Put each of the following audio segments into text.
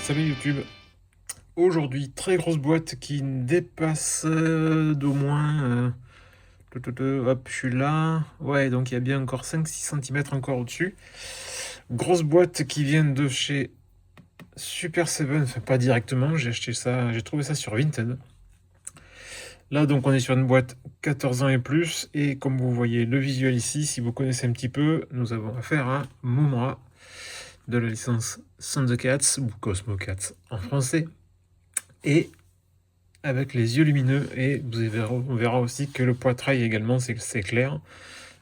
Salut YouTube. Aujourd'hui, très grosse boîte qui dépasse d'au moins... hop, je suis là. Ouais, donc il y a bien encore 5-6 cm encore au-dessus. Grosse boîte qui vient de chez Super Seven, enfin pas directement, j'ai acheté ça, j'ai trouvé ça sur Vinted. Là donc on est sur une boîte 14 ans et plus, et comme vous voyez le visuel ici, si vous connaissez un petit peu, nous avons affaire à Mumra de la licence Thundercats ou Cosmo Cats en français. Et avec les yeux lumineux, et on verra aussi que le poitrail également c'est clair,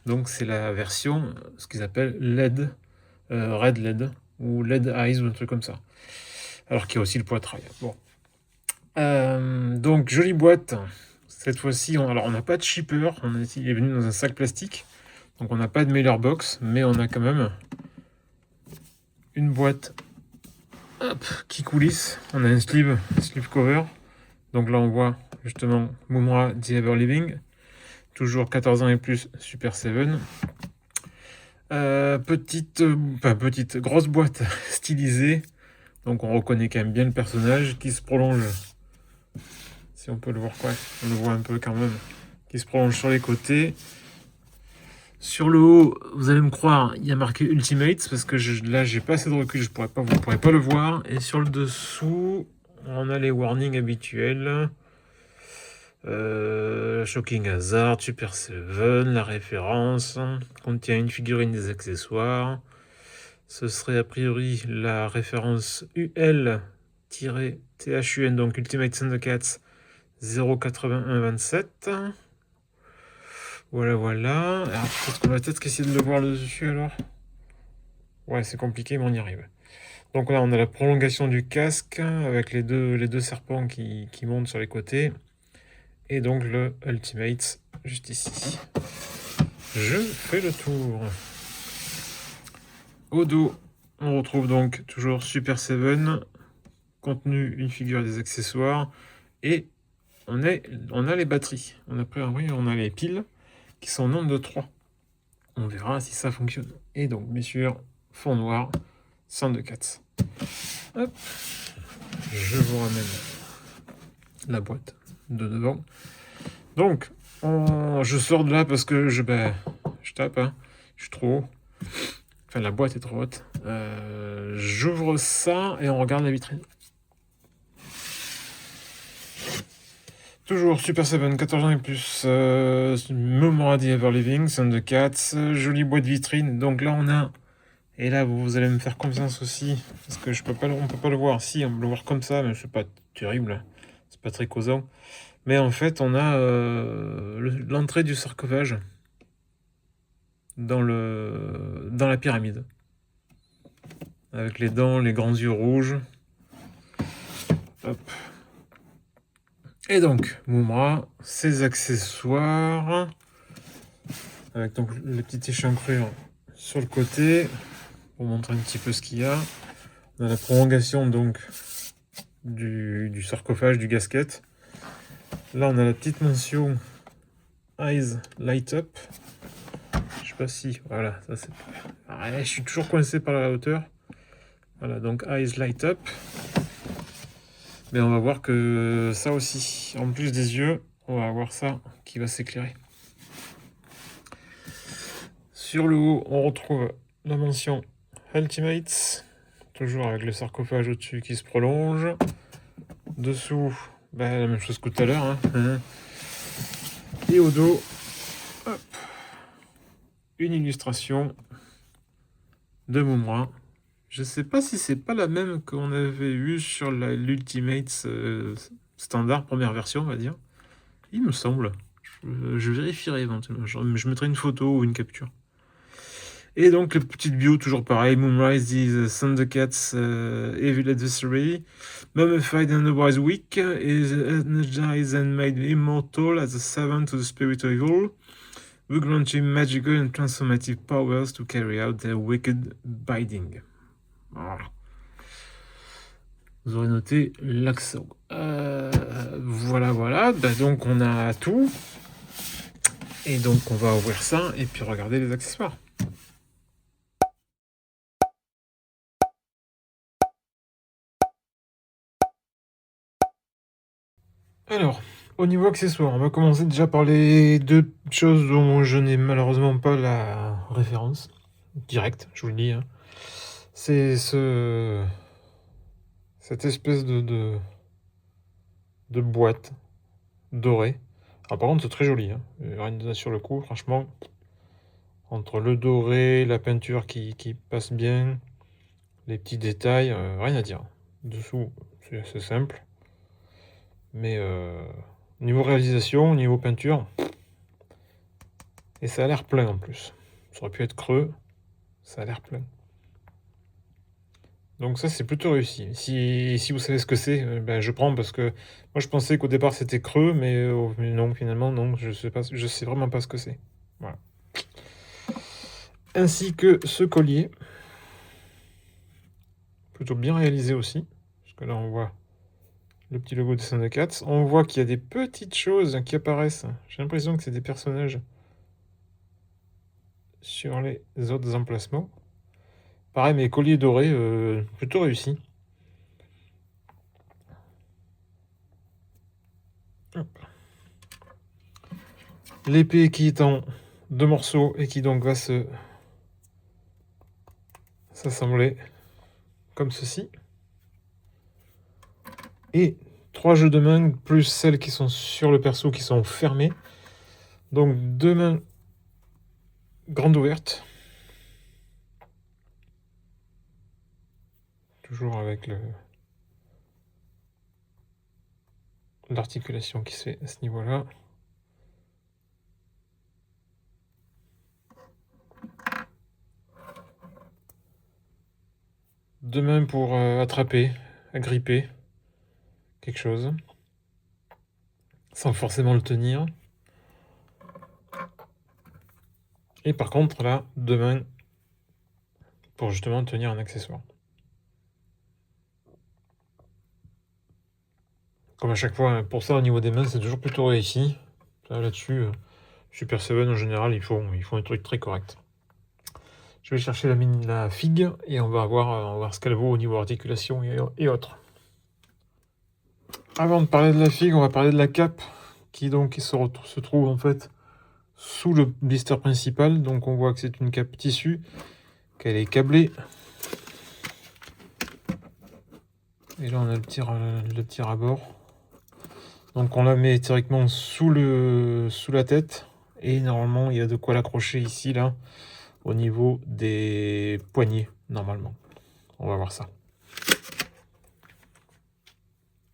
donc c'est la version ce qu'ils appellent LED, Red LED ou LED Eyes ou un truc comme ça, alors qu'il y a aussi le poitrail. Bon, donc jolie boîte cette fois-ci. Alors on n'a pas de shipper, il est venu dans un sac plastique, donc on n'a pas de mailer box, mais on a quand même une boîte, hop, qui coulisse. On a un sleeve cover. Donc là, on voit justement Mumra The Ever Living, toujours 14 ans et plus, Super 7. Petite, grosse boîte stylisée. Donc on reconnaît quand même bien le personnage qui se prolonge. Si on peut le voir, quoi, on le voit un peu quand même. Qui se prolonge sur les côtés. Sur le haut, vous allez me croire, il y a marqué Ultimate, parce que là, j'ai pas assez de recul, vous pourrez pas le voir. Et sur le dessous, on a les warnings habituels. Shocking Hazard, Super 7, la référence, contient une figurine des accessoires. Ce serait a priori la référence UL-THUN, donc Ultimate Thundercats 08127. Voilà. Alors peut-être qu'on va essayer de le voir le dessus alors. Ouais, c'est compliqué, mais on y arrive. Donc là, on a la prolongation du casque avec les deux serpents qui montent sur les côtés. Et donc le Ultimate juste ici. Je fais le tour. Au dos, on retrouve donc toujours Super 7, contenu, une figure, des accessoires, et on a les batteries. On a les piles qui sont au nombre de 3. On verra si ça fonctionne. Et donc, bien sûr, fond noir, Thundercats. Hop, je vous ramène la boîte de devant. Donc, je sors de là parce que je tape, hein. Je suis trop haut. Enfin, la boîte est trop haute. J'ouvre ça et on regarde la vitrine. Toujours Super 7, 14 ans et plus. Mumra The Ever Living, Thundercats. Jolie boîte vitrine. Donc là, on a... Et là, vous allez me faire confiance aussi. Parce que on peut pas le voir. Si, on peut le voir comme ça, mais c'est pas terrible. C'est pas très causant. Mais en fait, on a l'entrée du sarcophage dans la pyramide. Avec les dents, les grands yeux rouges. Hop. Et donc, Mumra, ses accessoires. Avec donc les petites échancrures sur le côté. Pour montrer un petit peu ce qu'il y a. On a la prolongation donc du sarcophage, du gasket. Là, on a la petite mention Eyes Light Up. Je sais pas si... Voilà, ça c'est... Ah, je suis toujours coincé par la hauteur. Voilà, donc Eyes Light Up. Mais on va voir que ça aussi, en plus des yeux, on va avoir ça qui va s'éclairer. Sur le haut, on retrouve la mention Ultimates, toujours avec le sarcophage au-dessus qui se prolonge. Dessous, la même chose que tout à l'heure, hein. Et au dos, hop, une illustration de Mumra. Je sais pas si c'est pas la même qu'on avait eue sur l'Ultimate standard, première version, on va dire. Il me semble. Je vérifierai éventuellement. Je mettrai une photo ou une capture. Et donc, les petites bio, toujours pareil. Moonrise is Thundercats Evil Adversary. Mummified and otherwise weak. Is energized and made immortal as a servant to the spirit of evil. We grant him magical and transformative powers to carry out their wicked bidding. Voilà. Vous aurez noté l'accent. Voilà. Donc, on a tout. Et donc, on va ouvrir ça et puis regarder les accessoires. Au niveau accessoires, on va commencer déjà par les deux choses dont je n'ai malheureusement pas la référence directe, je vous le dis, hein. C'est cette espèce de boîte dorée. Alors par contre, c'est très joli, hein. Rien de sur le coup, franchement. Entre le doré, la peinture qui passe bien, les petits détails, rien à dire. Dessous, c'est assez simple. Mais niveau réalisation, niveau peinture, et ça a l'air plein en plus. Ça aurait pu être creux, ça a l'air plein. Donc ça, c'est plutôt réussi. Si vous savez ce que c'est, ben, je prends parce que moi, je pensais qu'au départ, c'était creux, mais non, finalement, non, je sais vraiment pas ce que c'est. Voilà. Ainsi que ce collier. Plutôt bien réalisé aussi. Parce que là, on voit le petit logo de Thundercats. On voit qu'il y a des petites choses qui apparaissent. J'ai l'impression que c'est des personnages sur les autres emplacements. Pareil, mes colliers dorés, plutôt réussi. L'épée qui est en 2 morceaux et qui donc va s'assembler comme ceci. Et 3 jeux de main, plus celles qui sont sur le perso qui sont fermées. Donc 2 mains grandes ouvertes. Toujours avec l'articulation qui se fait à ce niveau-là. Deux mains pour attraper, agripper quelque chose, sans forcément le tenir. Et par contre, là, 2 mains pour justement tenir un accessoire. Comme à chaque fois, pour ça, au niveau des mains, c'est toujours plutôt réussi. Là-dessus, Super 7 en général, ils font un truc très correct. Je vais chercher la figue et on va voir ce qu'elle vaut au niveau articulation et autres. Avant de parler de la figue, on va parler de la cape qui donc se trouve en fait sous le blister principal. Donc on voit que c'est une cape tissu, qu'elle est câblée. Et là on a le petit rabord. Donc on la met directement sous la tête. Et normalement il y a de quoi l'accrocher ici, là, au niveau des poignets, normalement. On va voir ça.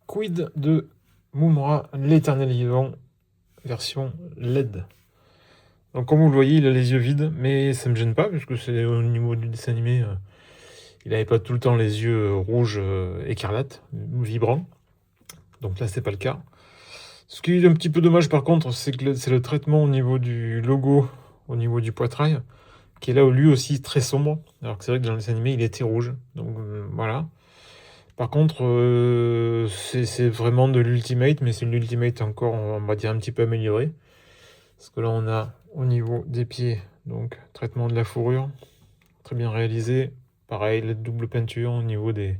Quid de Mumm-Ra, l'éternel vivant, version LED. Donc comme vous le voyez, il a les yeux vides, mais ça me gêne pas, puisque c'est au niveau du dessin animé, il n'avait pas tout le temps les yeux rouges écarlates, vibrants. Donc là, c'est pas le cas. Ce qui est un petit peu dommage par contre, c'est que c'est le traitement au niveau du logo, au niveau du poitrail, qui est là lui aussi très sombre. Alors que c'est vrai que dans le dessin animé, il était rouge. Donc voilà. Par contre, c'est vraiment de l'Ultimate, mais c'est une Ultimate encore, on va dire, un petit peu améliorée. Parce que là, on a au niveau des pieds, donc traitement de la fourrure, très bien réalisé. Pareil, la double peinture au niveau des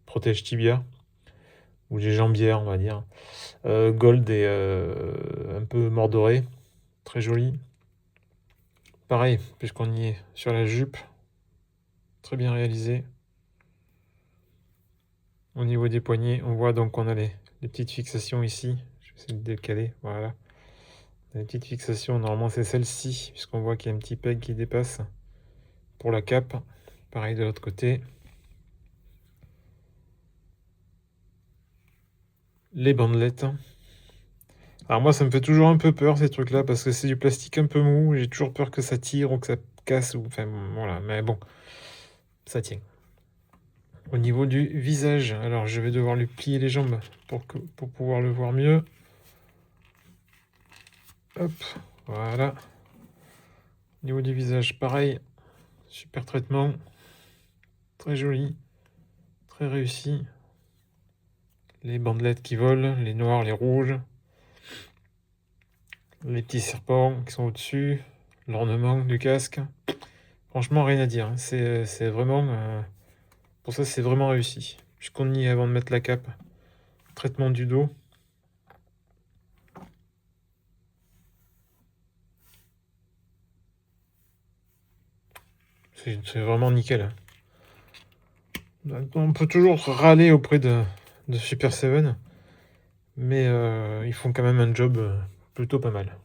protèges tibia, ou des jambières, on va dire. Gold et un peu mordoré, très joli. Pareil, puisqu'on y est sur la jupe, très bien réalisé. Au niveau des poignets, on voit donc qu'on a les petites fixations ici. Je vais essayer de décaler, voilà. Les petites fixations, normalement c'est celle-ci, puisqu'on voit qu'il y a un petit peg qui dépasse pour la cape. Pareil de l'autre côté. Les bandelettes. Alors moi ça me fait toujours un peu peur ces trucs là parce que c'est du plastique un peu mou, j'ai toujours peur que ça tire ou que ça casse, ou enfin voilà, mais bon, ça tient. Au niveau du visage, alors je vais devoir lui plier les jambes pour pouvoir le voir mieux. Hop, voilà. Au niveau du visage, pareil, super traitement, très joli, très réussi. Les bandelettes qui volent, les noirs, les rouges. Les petits serpents qui sont au-dessus, l'ornement du casque. Franchement, rien à dire, hein. C'est vraiment... pour ça, c'est vraiment réussi. Puisqu'on y est avant de mettre la cape. Traitement du dos. c'est vraiment nickel. Hein. On peut toujours râler auprès de Super 7, mais ils font quand même un job plutôt pas mal.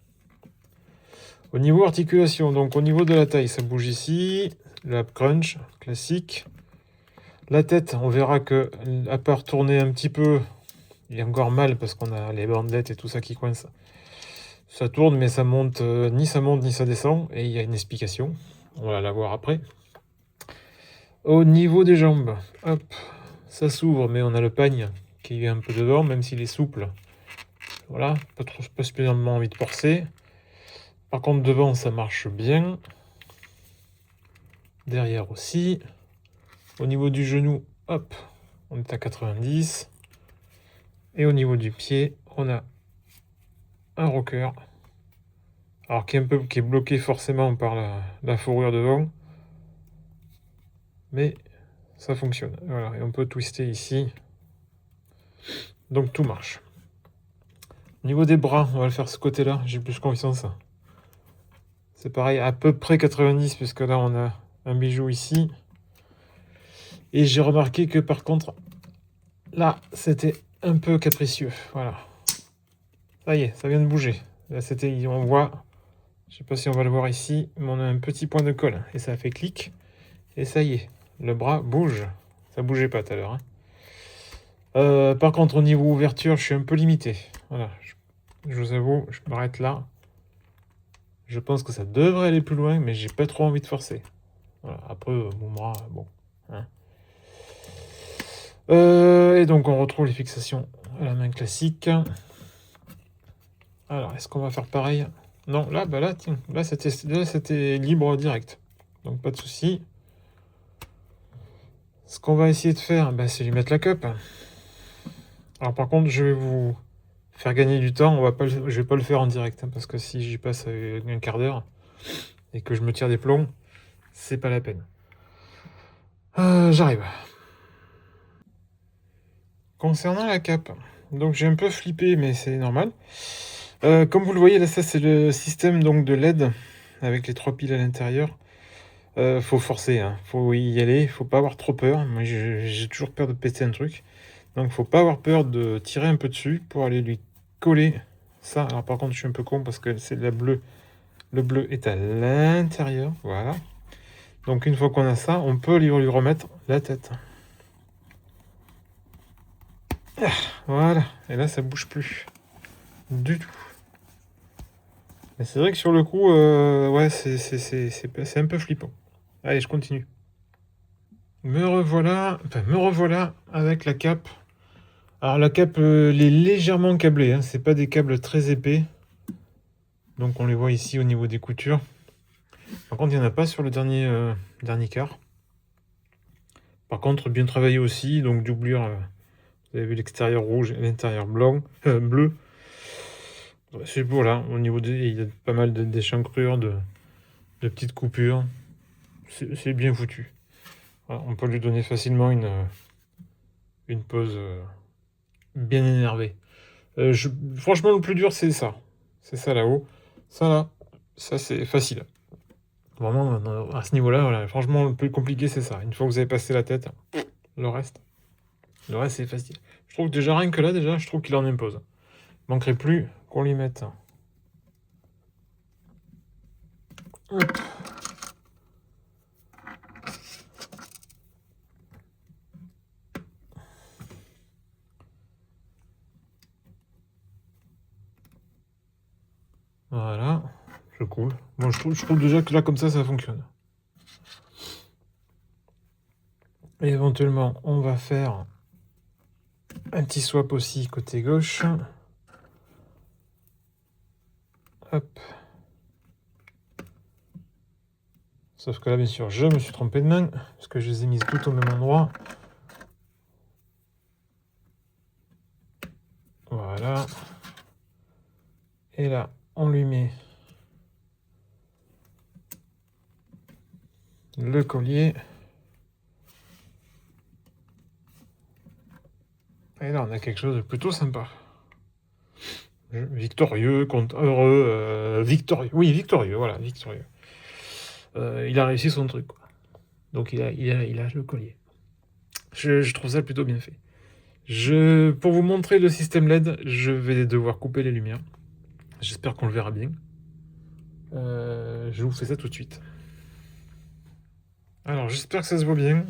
Au niveau articulation, donc au niveau de la taille, ça bouge ici. La crunch, classique. La tête, on verra que, à part tourner un petit peu, il est encore mal parce qu'on a les bandelettes et tout ça qui coince. Ça tourne, mais ça monte, ni ça monte ni ça descend. Et il y a une explication. On va la voir après. Au niveau des jambes, hop, ça s'ouvre, mais on a le pagne qui est un peu devant, même s'il est souple. Voilà, pas spécialement envie de forcer. Par contre, devant, ça marche bien. Derrière aussi. Au niveau du genou, hop, on est à 90. Et au niveau du pied, on a un rocker. Alors qui est bloqué forcément par la fourrure devant. Mais ça fonctionne. Voilà, et on peut twister ici. Donc tout marche. Au niveau des bras, on va le faire ce côté-là. J'ai plus confiance. C'est pareil, à peu près 90, puisque là on a un bijou ici. Et j'ai remarqué que par contre, là, c'était un peu capricieux. Voilà. Ça y est, ça vient de bouger. Là, on voit, je sais pas si on va le voir ici, mais on a un petit point de colle. Et ça a fait clic. Et ça y est, le bras bouge. Ça bougeait pas tout à l'heure. Hein. Par contre, au niveau ouverture, je suis un peu limité. Voilà. Je vous avoue, je m'arrête là. Je pense que ça devrait aller plus loin, mais j'ai pas trop envie de forcer. Voilà. Après, mon bras, bon. Hein. Et donc, on retrouve les fixations à la main classique. Alors, est-ce qu'on va faire pareil? Non, là, tiens, là, c'était libre direct. Donc, pas de souci. Ce qu'on va essayer de faire, c'est lui mettre la cup. Alors, par contre, je vais vous faire gagner du temps. Je vais pas le faire en direct, hein, parce que si j'y passe un quart d'heure et que je me tire des plombs, c'est pas la peine. J'arrive. Concernant la cape, donc j'ai un peu flippé, mais c'est normal. Comme vous le voyez, là, ça c'est le système donc de LED avec les 3 piles à l'intérieur. Faut forcer, hein. Faut y aller, faut pas avoir trop peur. Moi, j'ai toujours peur de péter un truc. Donc, faut pas avoir peur de tirer un peu dessus pour aller lui coller ça. Alors, par contre, je suis un peu con parce que c'est la bleue. Le bleu est à l'intérieur, voilà. Donc, une fois qu'on a ça, on peut lui remettre la tête. Voilà. Et là, ça bouge plus du tout. Mais c'est vrai que sur le coup, ouais, c'est un peu flippant. Allez, je continue. Me revoilà avec la cape. Alors la cape, elle est légèrement câblée, hein. C'est pas des câbles très épais. Donc on les voit ici au niveau des coutures. Par contre, il n'y en a pas sur le dernier quart. Par contre, bien travaillé aussi. Donc doublure, vous avez vu l'extérieur rouge et l'intérieur bleu. C'est beau là. Au niveau il y a pas mal d'échancrures, de petites coupures. C'est bien foutu. Voilà, on peut lui donner facilement une pose bien énervée. Franchement, le plus dur, c'est ça. C'est ça là-haut. Ça là, ça c'est facile. Vraiment, à ce niveau-là, voilà, franchement, le plus compliqué, c'est ça. Une fois que vous avez passé la tête, le reste c'est facile. Je trouve que déjà, rien que là, je trouve qu'il en impose. Il manquerait plus qu'on lui mette. Hop. Voilà, c'est cool. Moi, je trouve déjà que là, comme ça fonctionne. Et éventuellement, on va faire un petit swap aussi côté gauche. Hop. Sauf que là, bien sûr, je me suis trompé de main, parce que je les ai mises toutes au même endroit. Voilà. Et là, on lui met le collier. Et là, on a quelque chose de plutôt sympa. Victorieux, heureux, victorieux. Oui, victorieux, voilà, victorieux. Il a réussi son truc, quoi. Donc il a le collier. Je trouve ça plutôt bien fait. Pour vous montrer le système LED, je vais devoir couper les lumières. J'espère qu'on le verra bien. Je vous fais ça tout de suite. Alors j'espère que ça se voit bien.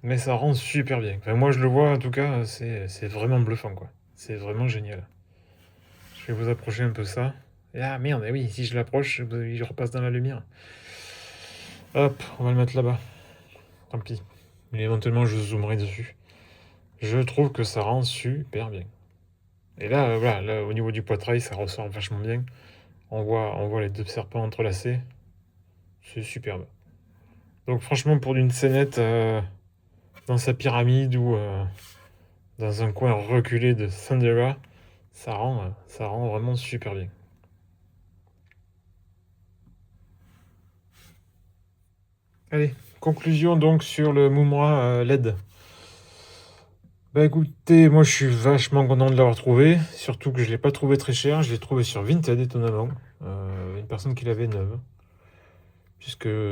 Mais ça rend super bien. Enfin, moi je le vois en tout cas, c'est vraiment bluffant quoi. C'est vraiment génial. Je vais vous approcher un peu ça. Et ah merde, oui, si je l'approche, il repasse dans la lumière. Hop, on va le mettre là-bas. Tant pis. Mais éventuellement je zoomerai dessus. Je trouve que ça rend super bien. Et là, voilà, là, au niveau du poitrail, ça ressort vachement bien. On voit les deux serpents entrelacés. C'est superbe. Donc franchement, pour d'une scénette dans sa pyramide ou dans un coin reculé de Thundera, ça rend vraiment super bien. Allez, conclusion donc sur le Mumra LED. Bah écoutez, moi je suis vachement content de l'avoir trouvé, surtout que je ne l'ai pas trouvé très cher, je l'ai trouvé sur Vinted étonnamment, une personne qui l'avait neuve.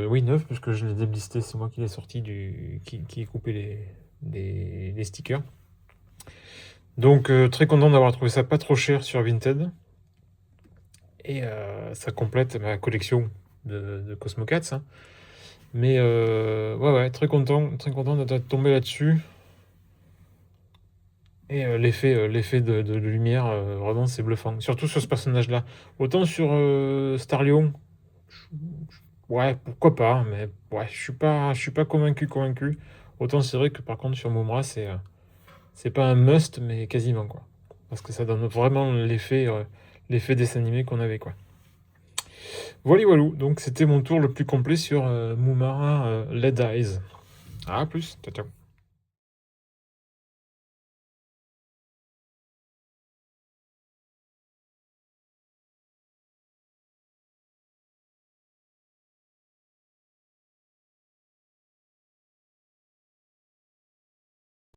Oui, neuve, puisque je l'ai déblisté, c'est moi qui l'ai sorti, qui ai coupé les stickers. Donc très content d'avoir trouvé ça pas trop cher sur Vinted. Et ça complète ma collection de Cosmocats. Hein. Mais ouais, très content d'être tombé là-dessus. Et l'effet de lumière, vraiment, c'est bluffant. Surtout sur ce personnage-là. Autant sur Starlion, ouais, pourquoi pas, mais ouais, je suis pas convaincu. Autant c'est vrai que par contre sur Mumra, c'est pas un must, mais quasiment quoi. Parce que ça donne vraiment l'effet dessin animé qu'on avait quoi. Voilà, donc c'était mon tour le plus complet sur Mumra LED Eyes. À plus, ciao ciao.